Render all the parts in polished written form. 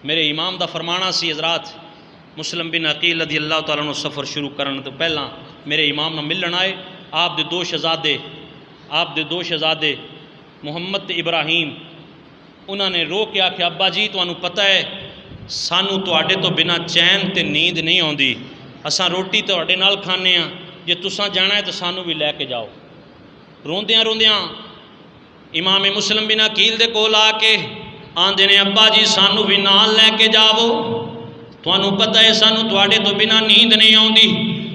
میرے امام دا فرمانا سی حضرات مسلم بن عقیل رضی اللہ تعالیٰ عنہ سفر شروع کرنے تو پہلا میرے امام نہ ملن آئے. آپ دے دو شہزادے محمد تے ابراہیم انہوں نے رو کے آکھیا ابا جی تانوں پتہ ہے سانو تواڈے تو بنا چین تے نیند نہیں آندی، اساں روٹی تواڈے نال کھانے ہاں، جے تساں جانا ہے تو سانو بھی لے کے جاؤ. روندیاں روندیاں امام مسلم بن عقیل دے کول آ کے آندے نے ابا جی سانو بھی نال لے کے جاؤ، تانوں پتہ ہے سانو تواڈے تو بنا نیند نہیں آندی،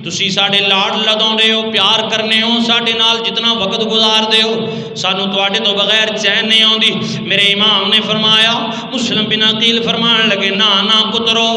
تسی ساڈے لاڈ لداؤندے ہو، پیار کرنے ہو، ساڈے نال جتنا وقت گزار دے ہو، سانو تواڈے تو بغیر چین نہیں آندی. میرے امام نے فرمایا مسلم بن عقیل فرمان لگے نا پترو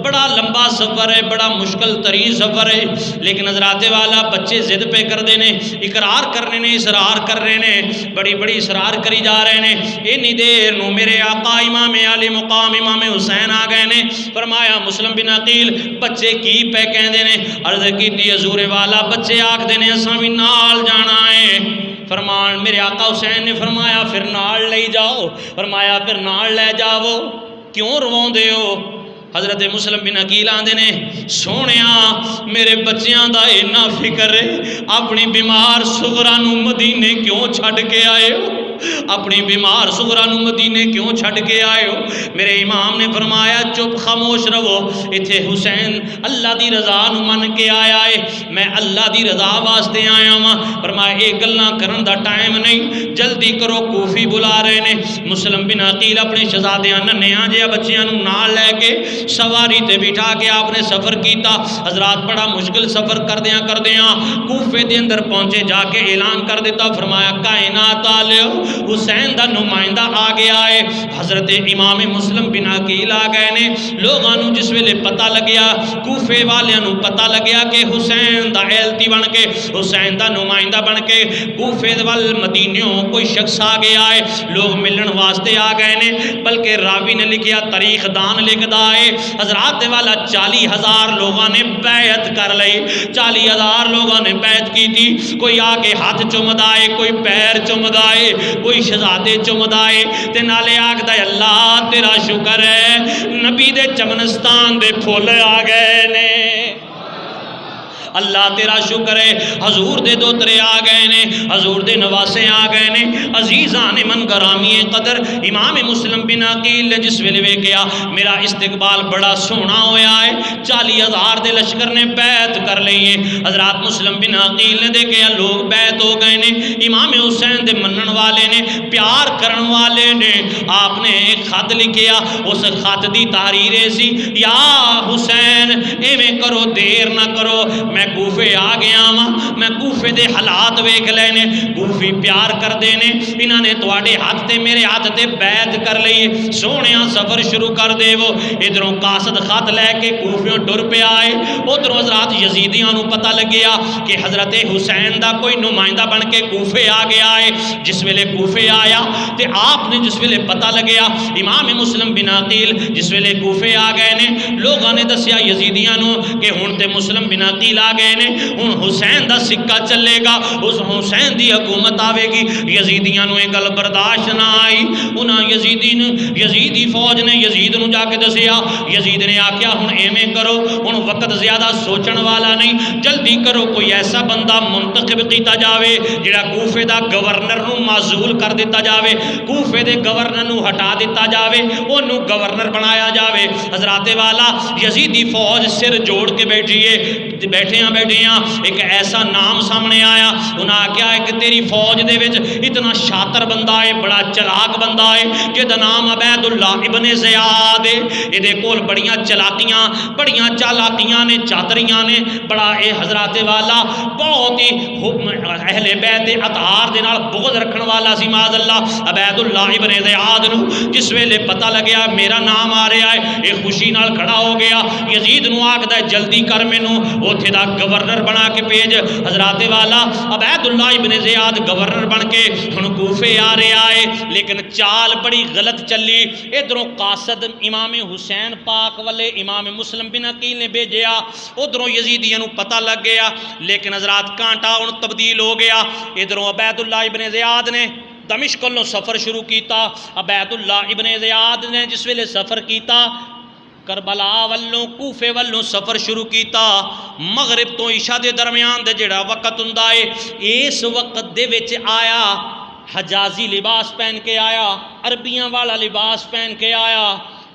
بڑا لمبا سفر ہے، بڑا مشکل ترین سفر ہے، لیکن حضرات والا بچے ضد پہ کر دینے، اقرار کرنے نے، اصرار کر رہے نے، بڑی اصرار کری جا رہے نے. اینی دیر نو میرے آقا امام علی مقام امام حسین آ گئے نے. فرمایا مسلم بن عقیل بچے کی پہ کہندے نے؟ عرض کیتی حضور والا بچے آکھدے نے اساں بھی نال جانا ہے. فرمان میرے آقا حسین نے فرمایا پھر نال لے جاؤ. فرمایا پھر نال لے جاؤ، کیوں رواؤندے ہو؟ حضرت مسلم بن عقیل آندے نے سونیا میرے بچیاں دا اینا فکر ہے، اپنی بیمار صغرا نو مدینے کیوں چھڈ کے آئے ہو؟ اپنی بیمار صغرا نو مدینے کیوں چھڈ کے آئے ہو؟ میرے امام نے فرمایا چپ خاموش رہو، ایتھے حسین اللہ دی رضا نو من کے آیا ہے، میں اللہ دی رضا واسطے آیا ہاں. فرمایا ایک گلاں کرن دا ٹائم نہیں، جلدی کرو کوفی بلا رہے نے. مسلم بن عقیل اپنے شہزادیاں ننھیاں جے بچیاں نو نال لے کے سواری تے بٹھا کے آپ نے سفر کیتا. حضرات بڑا مشکل سفر کردیاں کوفے دے اندر پہنچے، جا کے اعلان کر دیتا. فرمایا کائنات والو حسین دا نمائندہ آ گیا ہے. حضرت امام مسلم بن عقیل آ گئے نے. لوگاں نو جس ویلے پتہ لگیا، کوفے والیاں نو پتہ لگیا کہ حسین دا ایلتی بن کے، حسین دا نمائندہ بن کے کوفے وال مدینیوں کوئی شخص آ گیا ہے، لوگ ملن واسطے آ گئے نے. بلکہ راوی نے لکھیا، تاریخ دان لکھدا ہے حضرات والا 40,000 لوگاں نے بیعت کر لئی. 40,000 لوگاں نے بیعت کی تھی. کوئی آ کے ہاتھ چومدا ہے، کوئی پیر چومدا ہے، کوئی شہزادے چومدا ہے تے نالے آکھدا ہے اللہ تیرا شکر ہے نبی دے چمنستان دے پھول آ گئے نے، اللہ تیرا شکر ہے حضور دے دوترے آ گئے نے، حضور دے نواسے آ گئے نے. عزیزان من گرامی قدر امام مسلم بن عقیل نے جس ویلے ویکھیا میرا استقبال بڑا سونا ہویا ہے، 40,000 دے لشکر نے بیعت کر لئی ہے. حضرات مسلم بن عقیل نے دیکھیا لوگ بیعت ہو گئے نے، امام حسین دے منن والے نے، پیار کرن والے نے. آپ نے ایک خط لکھیا، اس خط دی تحریر سی یا حسین ایویں کرو دیر نہ کرو، میں کوفے آ گیا ہاں، میں کوفے دے حالات ویکھ لے نے، کوفی پیار کر دے نے، انہاں نے تواڈے ہاتھ تے میرے ہاتھ تے بیعت کر لئی، سونیاں سفر شروع کر دے. وہ ادھروں قاصد خط لے کے کوفیوں ٹر پہ آئے. ادھروں حضرات یزیدیاں نو پتہ لگیا کہ حضرت حسین دا کوئی نمائندہ بن کے کوفے آ گیا ہے. جس ویلے کوفے آیا تے آپ نے جس ویلے پتہ لگیا امام مسلم بن عقیل جس ویلے کوفے آ گئے نے، لوگاں نے دسیا یزیدیاں نو کہ ہن تے مسلم بن عقیل آ گئے نے، ہن حسین دا سکہ چلے گا، اس حسین دی حکومت آوے گی. یزیدیاں نو یہ گل برداشت نہ آئی. انہاں یزیدی فوج نے یزید نو جا کے دسیا. یزید نے آکھیا ہن ایویں کرو، ہن وقت زیادہ سوچن والا نہیں، جلدی کرو کوئی ایسا بندہ منتخب کیتا جاوے جڑا کوفے دا گورنر نو معزول کر دیتا جاوے، کوفے دے گورنر نو ہٹا دیتا جاوے، اونوں گورنر بنایا جاوے. حضرات والا یزیدی فوج سر جوڑ کے بیٹھیاں ایک ایسا نام سامنے آیا. انہاں کیا ہے کہ تیری فوج دے وچ اتنا شاطر بندہ ہے، بڑا چلاک بندہ ہے جہدا نام عبید اللہ ابن زیاد ہے. یہ کول بڑیاں چلاکیاں بڑیاں چالاکیاں نے، چاتریاں نے، بڑا اے حضرات والا بہت ہی اہل بیت اطہار دے نال بغض رکھن والا سی. معاذ اللہ عبید اللہ ابن زیاد نو جس ویلے پتہ لگیا میرا نام آ رہا ہے، یہ خوشی نال کھڑا ہو گیا. یزید نو آکھدا ہے جلدی کر مینوں اوتھے دا گورنر بنا کے بھیج. حضرات والا عبید اللہ ابن زیاد گورنر بن کے ہن کوفے آ رہا ہے، لیکن چال بڑی غلط چلی. ادھروں قاصد امام حسین پاک والے امام مسلم بن عقیل نے بھیجیا، ادھروں یزیدیاں نو پتہ لگ گیا، لیکن حضرات کانٹا ہن تبدیل ہو گیا. ادھروں عبید اللہ ابن زیاد نے دمشق کو سفر شروع کیتا، عبید اللہ ابن زیاد نے جس ویلے سفر کیتا کربلا والوں کوفے والوں سفر شروع کیتا، مغرب تو عشاء دے درمیان دے جڑا وقت ہوندا ہے اس وقت دے وچ آیا حجازی لباس پہن کے آیا، عربیاں والا لباس پہن کے آیا،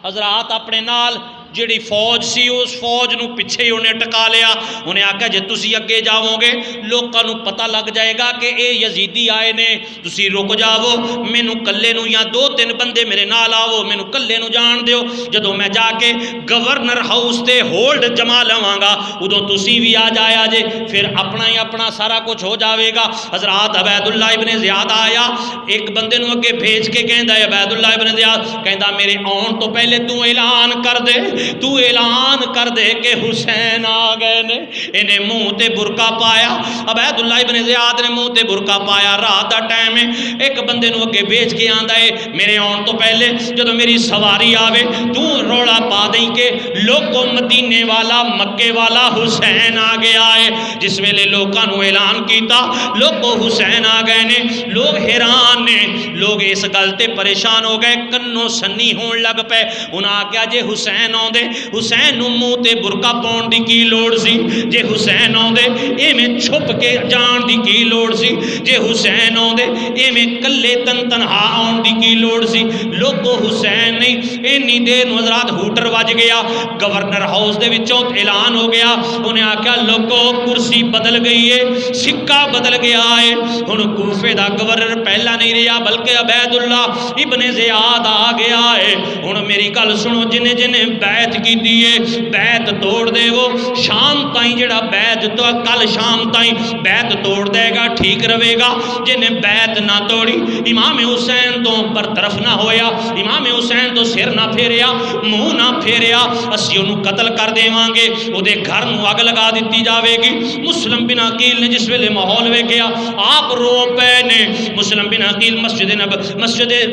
حضرات اپنے نال جڑی فوج سی اس فوج نو پیچھے ہی انہیں ٹکا لیا، انہیں آکھا جے تسی اگے جاؤ گے لوکاں نو پتہ لگ جائے گا کہ اے یزیدی آئے نے، تسی رک جاؤ، مینوں کلے نو یا 2-3 بندے میرے نال آؤ، مینوں کلے نو جان دیو، جدوں میں جا کے گورنر ہاؤس تے ہولڈ جما لواں گا ادوں تسی بھی آ جایا جے، پھر اپنا ہی اپنا سارا کچھ ہو جاوے گا۔ حضرات عبید اللہ ابن زیاد آیا، ایک بندے نو اگے بھیج کے کہندا ہے عبید اللہ ابن زیاد کہندا میرے آن تو پہلے تو اعلان کر دے، تو اعلان کر دے کہ حسین آ گئے نے۔ انہیں منہ تے برقع پایا، عبید اللہ ابن زیاد نے منہ تے برقع پایا، رات دا ٹائم ہے، ایک بندے نو اگے بیچ کے آندا ہے میرے آن تو پہلے جدو میری سواری آوے تو روڑا پا دیں کہ لوگوں مدینے والا مکے والا حسین آ گیا ہے۔ جس ویلے لوگاں نو اعلان کیتا لوگوں حسین آ گئے نے، لوگ حیران نے، لوگ اس گل تے پریشان ہو گئے، کنوں سنی ہون لگ پے، انہاں آکھیا جے حسین آندے حسین نو منہ تے برقع پاؤن دی کی لوڑ سی، جے حسین آندے ایویں چھپ کے جان دی کی لوڑ سی، جے حسین آندے ایویں کلے تنہا آن دی کی لوڑ سی، لوگو حسین نہیں۔ اینی دیر نو حضرات ہوٹر وج گیا، گورنر ہاؤس دے وچوں اعلان ہو گیا، انہیں آکھیا لوگو کرسی بدل گئی ہے، سکہ بدل گیا ہے، ہن کوفے دا گورنر پہلا نہیں رہا بلکہ عبید اللہ ابن زیاد آ گیا ہے۔ ہن میری گل سنو، جنہیں جنہیں بیعت کی دیئے بیعت توڑ دے وہ شام تائیں جڑا بیعت تو کل شام تائیں بیعت توڑ دے گا ٹھیک روے گا، جنہیں بیعت نہ توڑی امام حسین تو برطرف نہ ہویا، امام حسین تو سر نہ پھیریا منہ نہ پھیریا، اسی انہوں قتل کر دے وانگے، وہ دے گھر نو اگ لگا دیتی جاوے گی۔ مسلم بن عقیل نے جس ویلے ماحول وے گیا آپ رو پے نے، مسلم بن عقیل مسجد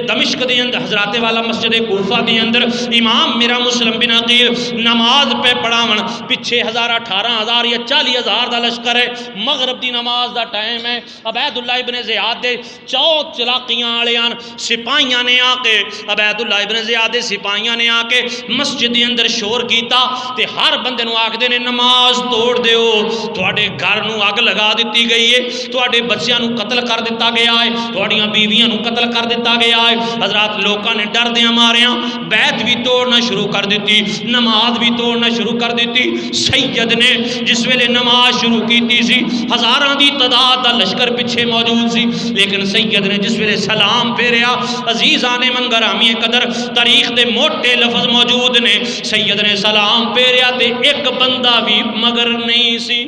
دمشق دے اندر حضرات والا مسجد کوفہ دے اندر امام میرا مسلم بن عقیل نماز پہ پڑھاون، پیچھے 18,000 یا 40,000 دا لشکر ہے، مغرب دی نماز دا ٹائم ہے، عبید اللہ ابن زیاد دے چلاقیاں آلیاں سپاہیاں نے آ کے عبید اللہ ابن زیاد دے سپاہیاں نے آ کے مسجد دے اندر شور کیتا تے ہر بندے نو آکھ دے نے نماز توڑ دیو، تواڈے گھر نو اگ لگا دیتی گئی ہے، تواڈے بچیاں نو قتل کر دیتا گیا ہے، تواڈیاں بیویاں نو قتل کر دیتا گیا ہے۔ حضرات لوکاں نے ڈر دیاں ماریاں بیعت بھی توڑنا شروع کر دیتی، نماز بھی توڑنا شروع کر دیتی۔ سید نے جس ویلے نماز شروع کیتی سی ہزاراں دی تعداد دا لشکر پیچھے موجود سی، لیکن سید نے جس ویلے سلام پھیریا، عزیزان من گرامی قدر تاریخ دے موٹے لفظ موجود نے، سید نے سلام پھیریا تے ایک بندہ بھی مگر نہیں سی۔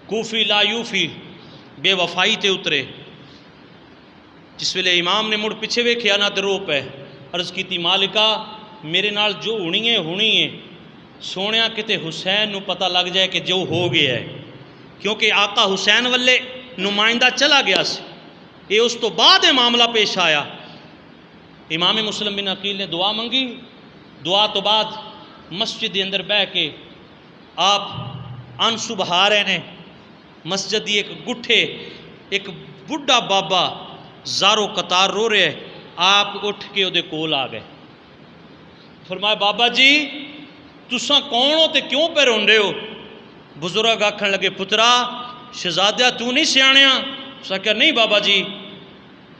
کوفی لا یوفی بے وفائی تے اترے، جس ویلے امام نے مڑ پیچھے ویکھیا نہ تے رو پے، عرض کیتی مالکا میرے نال جو ہونی ہے سونیا کتے حسین نو پتہ لگ جائے کہ جو ہو گیا ہے، کیونکہ آقا حسین والے نمائندہ چلا گیا سی، یہ اس تو بعد معاملہ پیش آیا۔ امام مسلم بن عقیل نے دعا منگی، دعا تو بعد مسجد دے اندر بہ کے آپ انسو بہا رہے نے، مسجد دی ایک گٹھے ایک بڑھا بابا زارو قطار رو رہے، آپ اٹھ کے دے کول آ گئے، فرمایا بابا جی تساں کون ہو تے کیوں پہ رون رہے ہو؟ بزرگ آکھن لگے پترا شہزادہ تو نہیں سیاںیا؟ اسا کہا نہیں بابا جی۔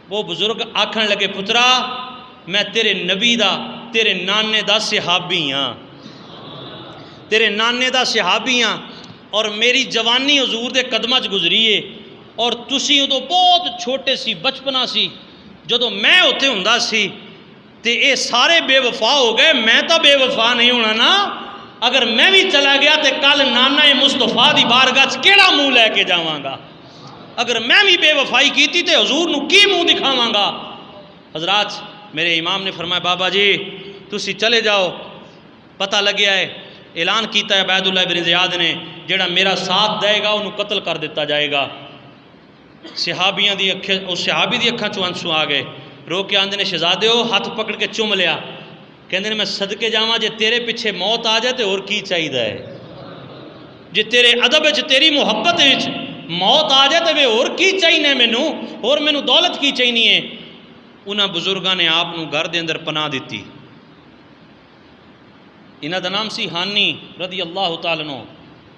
وہ بزرگ آکھن لگے پترا میں تیرے نبی دا تیرے نانے دا صحابی ہاں، تیرے نانے دا صحابی ہاں، اور میری جوانی حضور دے قدمہ چ گزری ہے، اور تسی ادو بہت چھوٹے سی بچپنا سی، جدو میں اتنے ہوندا سی تے اے سارے بے وفا ہو گئے، میں تو بے وفا نہیں ہونا نا، اگر میں بھی چلا گیا تے کل نانا مصطفیٰ دی بارگاہ چ کیڑا منہ لے کے جاواں گا؟ اگر میں بھی بے وفائی کیتی تے حضور نو کی منہ دکھاواں گا؟ حضرات میرے امام نے فرمایا بابا جی تسی چلے جاؤ، پتہ لگیا ہے اعلان کیتا ہے عبید اللہ بن زیاد نے جڑا میرا ساتھ دے گا انہوں قتل کر دیتا جائے گا۔ صحابیاں دی اکھیں، اس صحابی دی اکھاں چوں آنسو آ گئے، رو کے آندے نے شہزادے ہو، ہاتھ پکڑ کے چوم لیا، کہندے نے میں صدقے جاواں جے تیرے پیچھے موت آ جائے تے اور کی چاہیے ہے، جے تیرے ادب وچ تیری محبت وچ موت آ جائے تو اور کی چاہیے مینوں، اور مینوں دولت کی چاہیے. انہاں بزرگاں نے آپ گھر دے اندر پناہ دیتی. انہاں دا نام سی ہانی رضی اللہ تعالیٰ عنہ.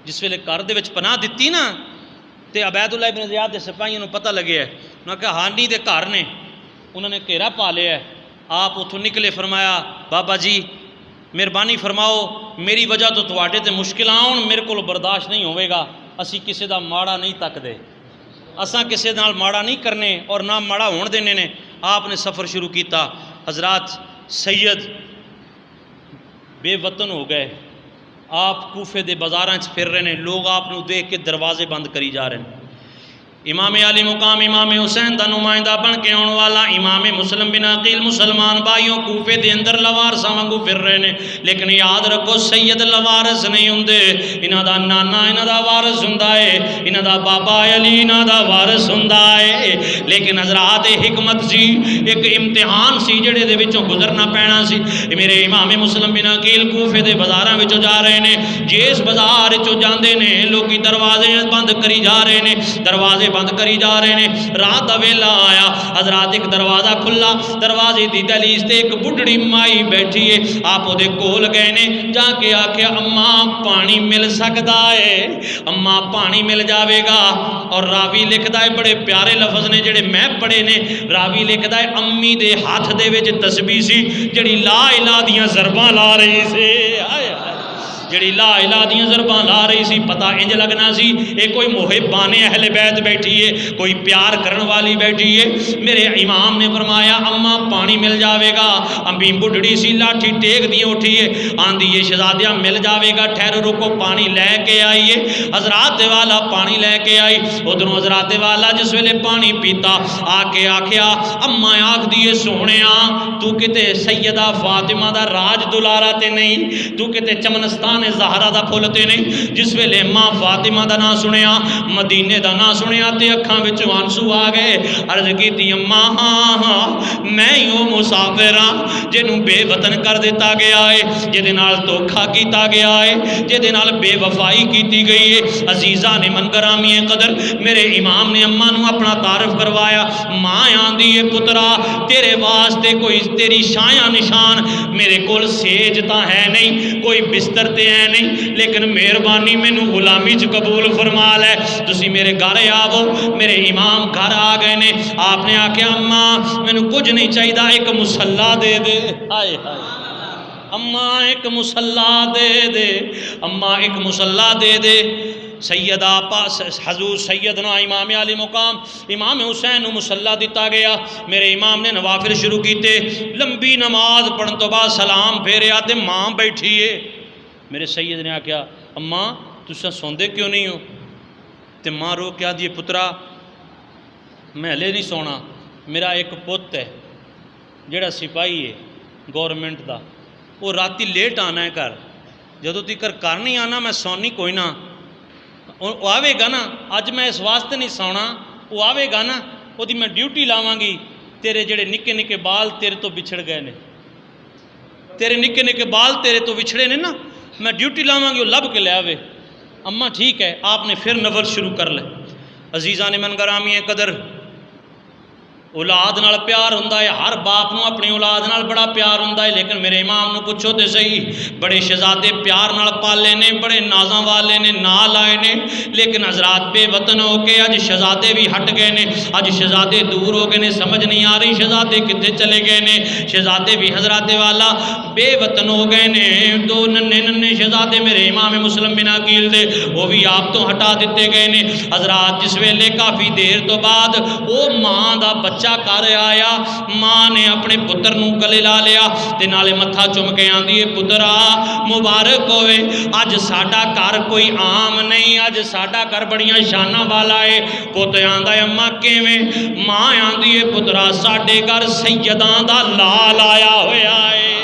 جس ویلے گھر دے وچ پناہ دیتی نا تے عبید اللہ ابن زیاد دے سپاہیوں نوں پتہ لگیا ہے. انہاں کہا ہانی دے گھر نے، انہوں نے گھیرا پا لیا ہے. آپ اتھوں نکلے، فرمایا بابا جی مہربانی فرماؤ، میری وجہ تو تواڈے تے مشکل آن، میرے کو برداشت نہیں ہوئے گا. اسی کسے دا ماڑا نہیں تکدے، اساں کسے نال ماڑا نہیں کرنے اور نہ ماڑا ہون دینے نے. آپ نے سفر شروع کیتا. حضرات سید بے وطن ہو گئے. آپ کوفے دے بازاراں چ پھر رہے ہیں، لوگ آپ نو دیکھ کے دروازے بند کری جا رہے ہیں. امام علی مقام امام حسین دا نمائندہ بن کے آن والا امام مسلم بن عقیل مسلمان بھائیوں کوفے دے اندر لوارساں وانگو پھر رہے ہیں. لیکن یاد رکھو سید لوارس نہیں ہوندے، انہاں دا نانا انہاں دا وارث ہوندا ہے، انہاں دا بابا علی انہاں دا وارث ہوندا ہے. لیکن حضرات حکمت سی، ایک امتحان سی جڑے دے وچوں گزرنا پینا سی. میرے امام مسلم بن عقیل کوفے دے بازاراں وچوں جا رہے ہیں. جس بازار وچوں جاندے نے لوکی دروازے بند کری جا رہے ہیں، دروازے بند کری جا رہے ہیں. رات دا ویلا آیا، حضرات ایک دروازہ کھلا، دروازے دی دہلیز تے ایک بڈھڑی مائی بیٹھی ہے. آپ دے کول گئے نے، جا کے آکھیا اماں پانی مل سکدا ہے؟ اماں پانی مل جاوے گا. اور راوی لکھدا ہے بڑے پیارے لفظ نے جڑے میں پڑھے نے. راوی لکھدا ہے امی دے ہاتھ دے وچ تسبیح سی جڑی لا الہ دیاں ضرباں لا رہی سی. جڑی لا الہ دیاں ضرباں لا رہی سی، پتہ انج لگنا سی اے کوئی محبان اہل بیت بیٹھی ہے، کوئی پیار کرن والی بیٹھی ہے. میرے امام نے فرمایا اماں پانی مل جاوے گا. امی بڈھڑی سی لاٹھی ٹیک دی اٹھی ہے، آندی ہے شہزادیاں مل جاوے گا، ٹھہرو رکو پانی لے کے آئیے. حضرات والا پانی لے کے آئی. ادھروں حضرات والا جس ویلے پانی پیتا آ کے آکھیا اماں آکھ دیے سونیا تو کتے سیدہ فاطمہ دا راج دلارا تے نہیں، تو کتے چمنستان زہرا دا پھول تے نہیں. جس ویلے ماں فاطمہ دا نا سنیا، مدینے دا نا سنیا تے اکھاں وچوں آنسو آ گئے. عرض کیتی اماں ہاں میں ہی وہ مسافر ہاں جنوں بے وطن کر دیتا گیا ہے، جدے نال دھوکھا کیتا گیا ہے، جدے نال بے وفائی کیتی گئی ہے. عزیزاں نے من گرامی قدر میرے امام نے اماں نو اپنا تعارف کروایا. ماں آندی ہے پترا تیرے واسطے کوئی تیری شایاں نشان میرے کول سیج تا ہے نہیں، کوئی بستر تے ہے نہیں، لیکن مہربانی مینوں غلامی چ قبول فرما لے. تسی میرے گھر آو. میرے امام گھر آ گئے نے. آپ نے آکھیا اماں مینوں کچھ نہیں چاہیے، ایک مصلا دے دے. ہائے ہائے اماں ایک مصلا دے دے، اماں ایک مصلا دے دے. سیدہ حضور سیدنا امام علی مقام امام حسین نو مصلا دیتا گیا. میرے امام نے نوافل شروع کیتے. لمبی نماز پڑھن تو بعد سلام پھیریا تے ماں بیٹھی ہے. میرے سید نے آکھیا اماں تساں سوندے کیوں نہیں ہو؟ تے ماں رو کیا دیے پترا میں ہلے نہیں سونا، میرا ایک پوت ہے جڑا سپاہی ہے گورنمنٹ دا، وہ راتی لیٹ آنا ہے گھر، جدوں تک گھر نہیں آنا میں سونی کوئی نہ. وہ آوے گا نا، اج میں اس واسطے نہیں سونا، وہ آوے گا نا وہ دی میں ڈیوٹی لاواں گی. تیرے جڑے نکے نکے بال تیرے تو بچھڑ گئے نے، تیرے نکے نکے بال تیرے تو بچھڑے نے نا، میں ڈیوٹی لاواں گی وہ لب کے لے آوے. اماں ٹھیک ہے. آپ نے پھر نفل شروع کر لے. عزیزاں نے من گرامی قدر اولاد نال پیار ہوندا ہے، ہر باپ نو اپنی اولاد نال بڑا پیار ہوندا ہے. لیکن میرے امام نو پوچھو تے صحیح، بڑے شہزادے پیار نال پالے نے، بڑے نازاں والے نے، نال آئے نے. لیکن حضرات بے وطن ہو کے اج شہزادے بھی ہٹ گئے نے، اج شہزادے دور ہو گئے نے. سمجھ نہیں آ رہی شہزادے کدھر چلے گئے نے. شہزادے بھی حضرات والا بے وطن ہو گئے نے. دو ننے ننے شہزادے میرے امام مسلم بن عقیل دے وہ بھی آپ تو ہٹا دیتے گئے نے. حضرات جس ویلے کافی دیر تو بعد وہ ماں دا بچہ کر آیا، ماں نے اپنے پتر نو گلے لا لیا تے نالے متھا چم کے آندی ہے پترا مبارک ہوئے، اج ساڈا گھر کوئی عام نہیں، اج ساڈا گھر بڑیاں شاناں والا ہے. پوت آندا ہے اماں کیویں؟ ماں آندی ہے پترا ساڈے گھر سیداں دا لال آیا ہویا ہے.